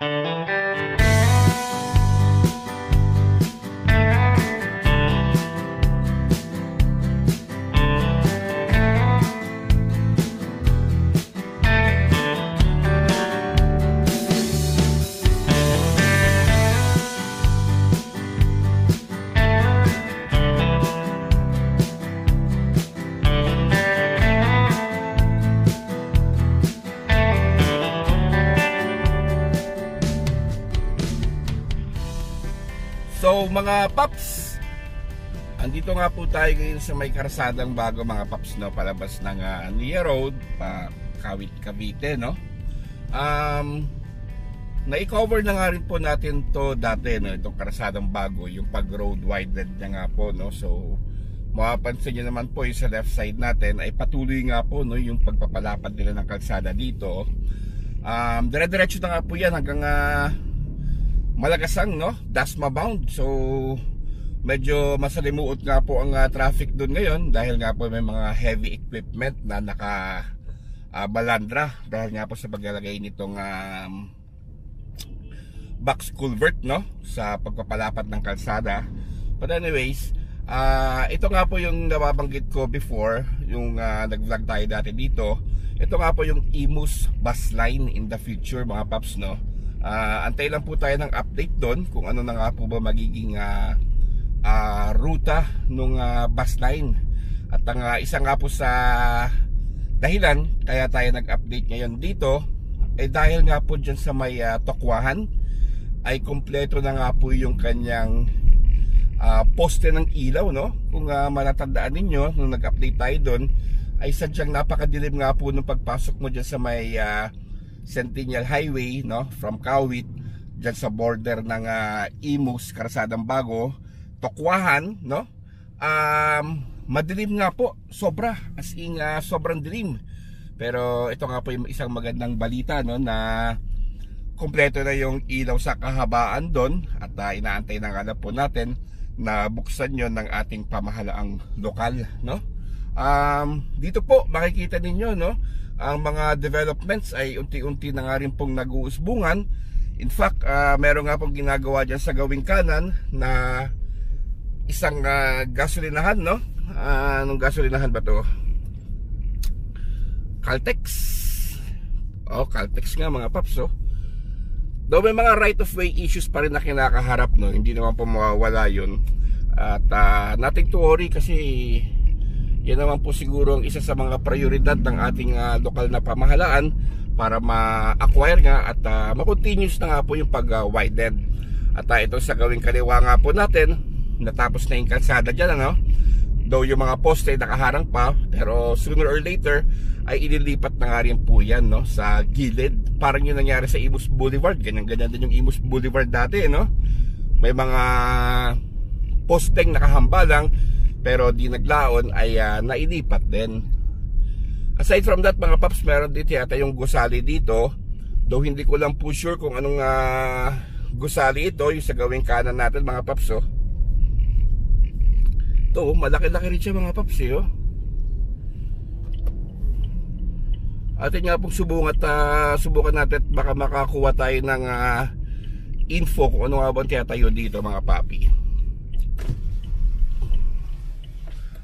So mga paps, andito nga po tayo ngayon sa may Karsadang Bago mga paps, no, palabas ng Nia Road pa Kawit, Cavite, no. Na-cover na nga rin po natin to dati, no, itong Karsadang Bago, yung pag road widened niya nga po, no. So mapapansin niyo naman po yung sa left side natin ay patuloy nga po, no, yung pagpapalapad nila ng kalsada dito. Dire-diretso na nga po yan hanggang Malagasang, no, Dasma bound. So medyo masalimuot nga po ang traffic doon ngayon dahil nga po may mga heavy equipment na naka balandra dahil nga po sa paglalagay nitong box culvert, no, sa pagpapalapat ng kalsada. But anyways, ito nga po yung nababanggit ko before, yung nag-vlog tayo dati dito. Ito nga po yung Imus bus line in the future mga paps, no. Antay lang po tayo ng update doon kung ano na nga po ba magiging ruta nung bus line. At ang isa nga po sa dahilan kaya tayo nag-update ngayon dito ay dahil nga po dyan sa may Tokwahan ay kompleto na nga po yung kanyang poste ng ilaw, no. Kung matatandaan ninyo nung nag-update tayo doon ay sadyang napakadilim nga po nung pagpasok mo dyan sa may Centennial Highway, no, from Kawit dyan sa border ng Imus, Karsadang Bago, Tokwahan, no. Madilim nga po, sobra, as in sobrang dilim. Pero ito nga po yung isang magandang balita, no, na kompleto na yung ilaw sa kahabaan doon at inaantay na nga po natin na buksan yon ng ating pamahalaang lokal, no. Dito po makikita ninyo, no, ang mga developments ay unti-unti na nga rin pong nag-uusbungan. In fact, meron nga pong ginagawa dyan sa gawing kanan na isang gasolinahan, no. Anong gasolinahan ba to? Caltex. Oh, Caltex nga mga paps, oh. Though may mga right of way issues pa rin na kinakaharap, no, hindi naman po mawawala yun. At nothing to worry kasi yan naman po siguro ang isa sa mga prioridad ng ating lokal na pamahalaan para ma-acquire nga at ma-continuous na nga po yung pag-widen. At ito sa gawing kaliwa nga po natin, natapos na yung kalsada dyan, ano? Though yung mga poste nakaharang pa, pero sooner or later ay ililipat na nga rin po yan, no, sa gilid. Parang yung nangyari sa Imus Boulevard, ganyan-ganyan din yung Imus Boulevard dati, no? May mga posteng nakahamba lang pero di naglaon ay nailipat din. Aside from that mga paps, meron dito yata yung gusali dito. Though hindi ko lang po sure kung anong gusali ito, yung sa gawing kanan natin mga paps, oh. Ito, malaki-laki rin siya mga paps, oh. Atin nga pong subukan natin baka makakuha tayo ng info kung ano nga bang tiyatayo dito mga papi.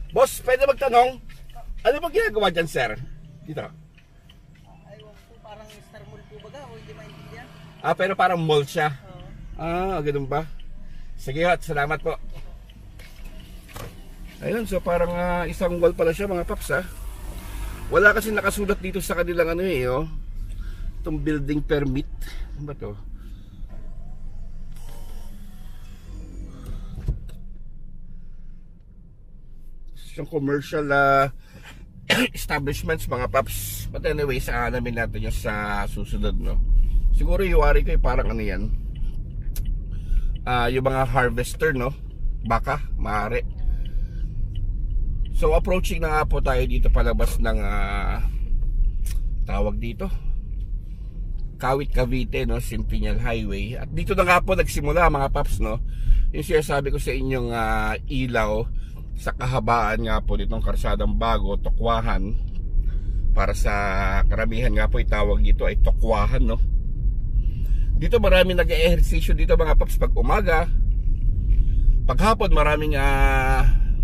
Boss, pwede magtanong? Ano bang ginagawa dyan, sir? Dito. Aywan po, parang Star Mall po baga o hindi maintindihan? Pero parang mall siya. Ganun ba? Sige, salamat po. Ayun, so parang isang wall pala siya mga paps, ha. Wala kasi nakasulat dito sa kanilang ano oh. Itong building permit. Ano ba to? Yung commercial establishments mga paps. But anyway, alamin natin yung sa susunod, no. Siguro iwari ko parang ano yan, yung mga harvester, no, baka, maaari. So approaching na nga po tayo dito palabas ng tawag dito Kawit, Cavite, no, Centennial Highway. At dito na nga po nagsimula mga paps, no, yung sinasabi ko sa inyong ilaw sa kahabaan nga po nitong Karsadang Bago, Tokwahan. Para sa karamihan nga po itawag dito ay Tokwahan, no. Dito maraming nag-eehersisyo dito mga paps pag umaga. Paghapon maraming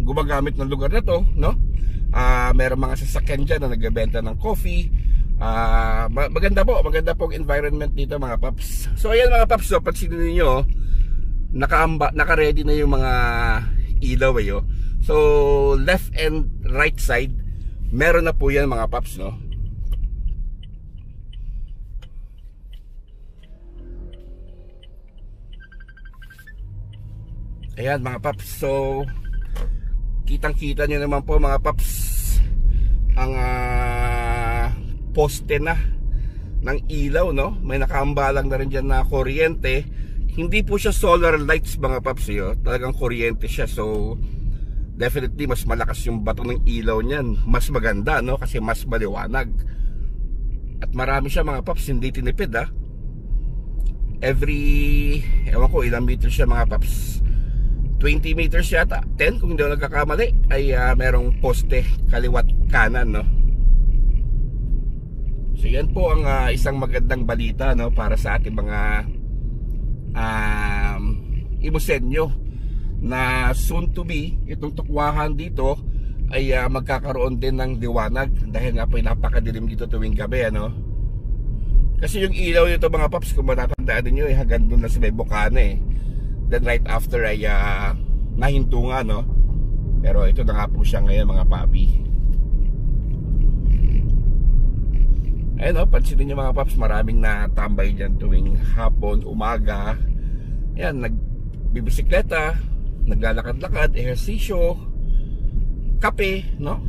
gumagamit ng lugar na to, no? Meron mga sasakyan dyan na nagbebenta ng coffee. Maganda po ang environment dito mga paps. So ayan mga paps, so pansinin niyo, naka-ready na yung mga ilaw eh. So left and right side meron na po yan mga paps, no? Ayan mga paps, so kitang-kita nyo naman po mga paps ang poste na ng ilaw, no? May nakaambalang na rin dyan na kuryente. Hindi po siya solar lights mga paps, talagang kuryente siya. So definitely mas malakas yung bato ng ilaw niyan, mas maganda, no? Kasi mas maliwanag. At marami siya mga paps, hindi tinipid every, ewan ko ilang meters siya mga paps, 20 meters yata, 10 kung hindi ako nagkakamali, ay merong poste kaliwat kanan, no? So yan po ang isang magandang balita, no, para sa ating mga Imusenyo, na soon to be itong tukwahan dito ay magkakaroon din ng liwanag dahil nga po napakadilim dito tuwing gabi, ano? Kasi yung ilaw nito mga paps, kung matatandaan niyo, hanggang doon na sa may bukana eh. Then right after ay nahinto nga, no? Pero ito na nga po siya ngayon mga papi. Ayun, no? Pansinin nyo mga paps, maraming natambay dyan tuwing hapon, umaga. Ayan, nagbibisikleta, naglalakad-lakad, ehersisyo, kape, no?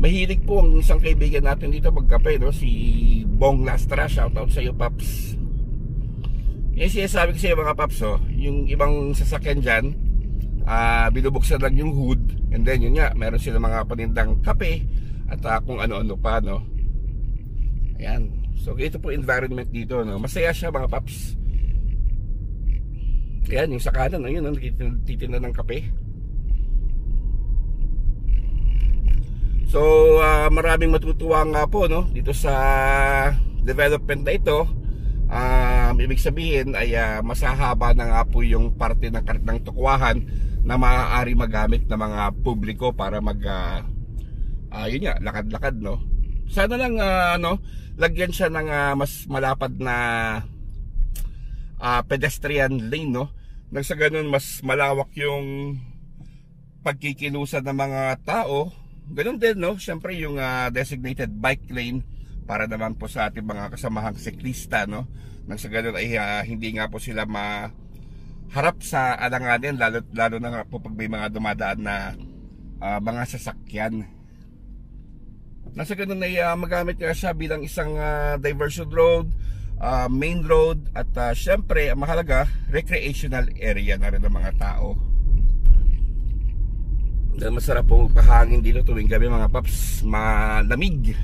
Mahilig po ang isang kaibigan natin dito magkape, no? Si Bong Lastra, shoutout sa iyo paps. Yung sinasabi ko sa iyo mga paps, yung ibang sasakyan dyan, binubuksan lang yung hood, and then yun nga, meron sila mga panindang kape at kung ano-ano pa, no? Ayan, so ito po environment dito, no? Masaya siya mga paps. Ayan, yung sa kanan, yun, nagtitinda ng kape. So maraming matutuwa nga po, no, dito sa development na ito. Ibig sabihin ay masahaba na nga po yung parte ng kartang tukwahan na maaari magamit ng mga publiko para yun nga, lakad-lakad, no. Sana lang lagyan siya ng mas malapad na pedestrian lane, no. Nang sa ganun mas malawak yung pagkikilusan ng mga tao. Ganun din, no, syempre yung designated bike lane para naman po sa ating mga kasamahang siklista, no. Nang sa ganun ay hindi nga po sila maharap sa alanganin, lalo na nga po pag may mga dumadaan na mga sasakyan. Nang sa ganun ay magamit nga siya bilang isang diversion road, main road, at syempre ang mahalaga, recreational area na rin ng mga tao. Dahil masarap po pahangin dito tuwing gabi mga paps, malamig.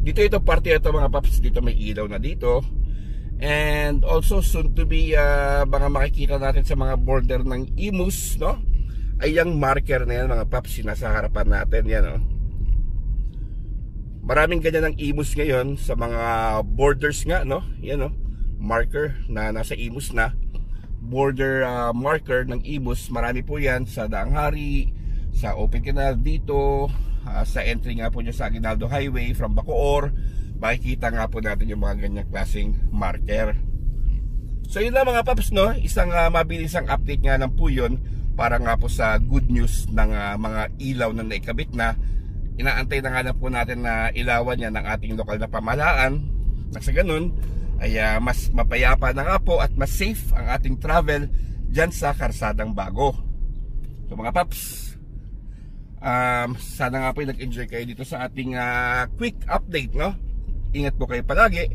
Dito ito parte ito mga paps, dito may ilaw na dito. And also soon to be mga makikita natin sa mga border ng Imus, no? Ay yung marker na yan mga paps, nasa harapan natin yan, no? Maraming ganyan ng Imus ngayon sa mga borders nga, no? Yan, no? Marker na nasa Imus na. Border marker ng Imus, marami po yan sa Daang Hari, sa Open Canal dito, sa entry nga po niya sa Aguinaldo Highway from Bacoor. Makikita nga po natin yung mga ganyang klaseng marker. So yun lang mga paps, no? Isang mabilisang update nga lang po yun para nga po sa good news ng mga ilaw na naikabit na. Inaantay na nga lang po natin na ilawan yan ng ating lokal na pamahalaan. Sa ganun ay mas mapayapa na nga po at mas safe ang ating travel dyan sa Karsadang Bago. So mga paps, sana nga po nag-enjoy kayo dito sa ating quick update, no? Ingat po kayo palagi.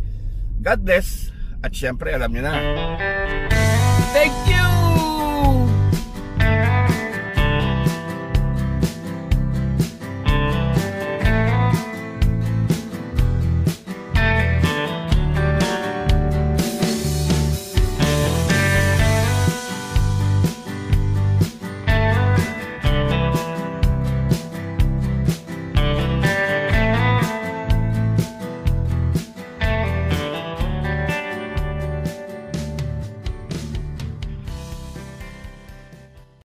God bless. At syempre alam nyo na, thank you!